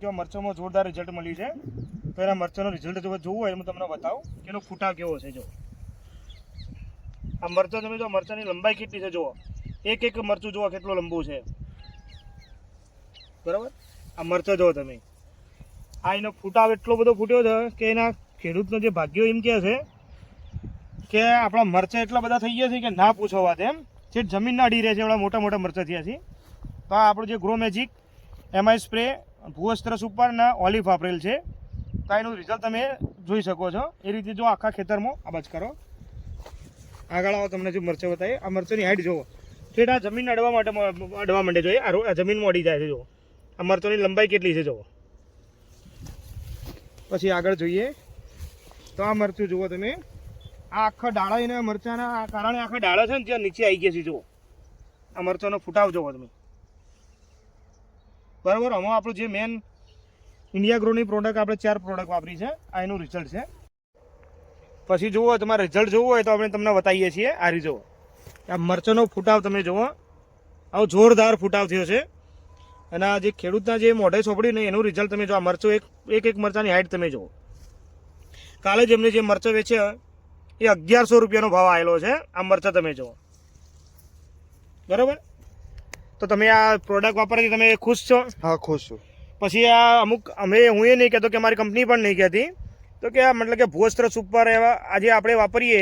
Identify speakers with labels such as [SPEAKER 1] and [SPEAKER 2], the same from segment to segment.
[SPEAKER 1] જો મરચામાં જોરદાર રિઝલ્ટ મળ્યું છે. તો એના મરચાનો રિઝલ્ટ જો જોવું હોય હું તમને બતાવું કે એનો ફૂટાવ કેવો છે. જો આ મરચા તમે જો મરચાની લંબાઈ કેટલી છે જુઓ. એક મરચું જુઓ કેટલું લંબુ છે. બરાબર. આ મરચા જુઓ તમે. આ એનો ફૂટાવ એટલો બધો ફૂટ્યો છે કે એના ખેડૂતનો જે ભાગ્યો એમ કહે છે કે આપણા મરચાં એટલા બધા થઈ ગયા છે કે ના પૂછો વાત. એમ જે જમીનના અડી રહે છે એવડા મોટા મોટા મરચાં થયા છે. તો આ આપણું જે ગ્રો મેજિક એમઆઈ સ્પ્રે ભૂવસ્ત્ર સુપરના ઓલિવ વાપરેલ છે. તો એનું રિઝલ્ટ તમે જોઈ શકો છો. એ રીતે જો આખા ખેતરમાં આ બાજ કરો. આગળ આવો તમને જો મરચાં બતાવીએ. આ મરચાંની હાઈટ જુઓ. ઠેઠ આ જમીન અડવા માંડે જોઈએ. આ જમીનમાં અડી જાય છે. જુઓ આ મરચાંની લંબાઈ કેટલી છે જુઓ. પછી આગળ જોઈએ તો આ મરચું જુઓ તમે. આ આખા ડાળા એના મરચાના કારણે આખા ડાળા છે ને જ્યાં નીચે આવી ગયા છે. જુઓ આ મરચાંનો ફૂટાવ જુઓ તમે. બરાબર. આમાં આપણું જે મેન ઇન્ડિયા ગ્રોની પ્રોડક્ટ આપણે 4 પ્રોડક્ટ વાપરી છે. આ એનું રિઝલ્ટ છે. પછી જુઓ તમારે રિઝલ્ટ જોવું હોય તો આપણે તમને બતાવીએ છીએ. આ રીતે જુઓ આ મરચાંનો ફૂટાવ તમે જુઓ. આવો જોરદાર ફૂટાવ થયો છે. અને આ જે ખેડૂતના જે મોઢે સોંપડ્યું ને એનું રિઝલ્ટ તમે જો. આ મરચું એક મરચાની હાઈટ તમે જુઓ. કાલે જ એમને જે મરચાં વેચ્યા એ 1100 રૂપિયાનો ભાવ આવેલો છે. આ મરચાં તમે જુઓ. બરાબર. તો તમે આ પ્રોડક્ટ વાપરવાથી તમે ખુશ છો?
[SPEAKER 2] હા, ખુશ છું.
[SPEAKER 1] પછી આ અમુક હું એ નહીં કહેતો કે અમારી કંપની પણ નહીં કહેતી તો કે આ મતલબ કે ભૂવસ્ત્ર સુપર એવા આજે આપણે વાપરીએ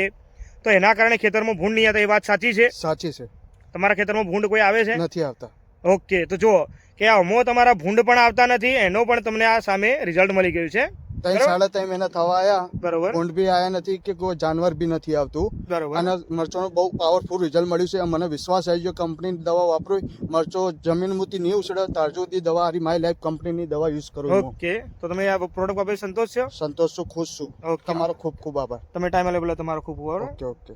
[SPEAKER 1] તો એના કારણે ખેતરમાં ભૂંડ નહીં આવતા. એ વાત સાચી છે?
[SPEAKER 2] સાચી છે.
[SPEAKER 1] તમારા ખેતરમાં ભૂંડ કોઈ આવે છે?
[SPEAKER 2] નથી આવતા.
[SPEAKER 1] ઓકે. તો જુઓ કે આમાં તમારા ભૂંડ પણ આવતા નથી. એનો પણ તમને આ સામે રિઝલ્ટ મળી ગયું છે.
[SPEAKER 2] 3-3.5 મહિના થવા આયા.
[SPEAKER 1] બરોબર.
[SPEAKER 2] ઊંટ બી આયા નથી કે કોઈ જાનવર બી નથી આવતું.
[SPEAKER 1] બરોબર.
[SPEAKER 2] અને મરચાંનું બહુ પાવરફુલ રિઝલ્ટ મળ્યું છે. મને વિશ્વાસ આવી ગયો. કંપનીની દવા વાપરું. મરચો જમીનમાંથી નહીં ઉછળે તાર સુધી દવા હારી માય લાઈફ કંપનીની દવા યુઝ કરું.
[SPEAKER 1] ઓકે. તો તમે આ પ્રોડક્ટ વાપરી સંતોષ છો?
[SPEAKER 2] સંતોષ છું, ખુશ છું.
[SPEAKER 1] ઓકે.
[SPEAKER 2] તમારો ખૂબ ખૂબ આભાર.
[SPEAKER 1] તમે ટાઈમ અવેલેબલ તમારો ખૂબ ખૂબ આભાર.
[SPEAKER 2] Okay okay.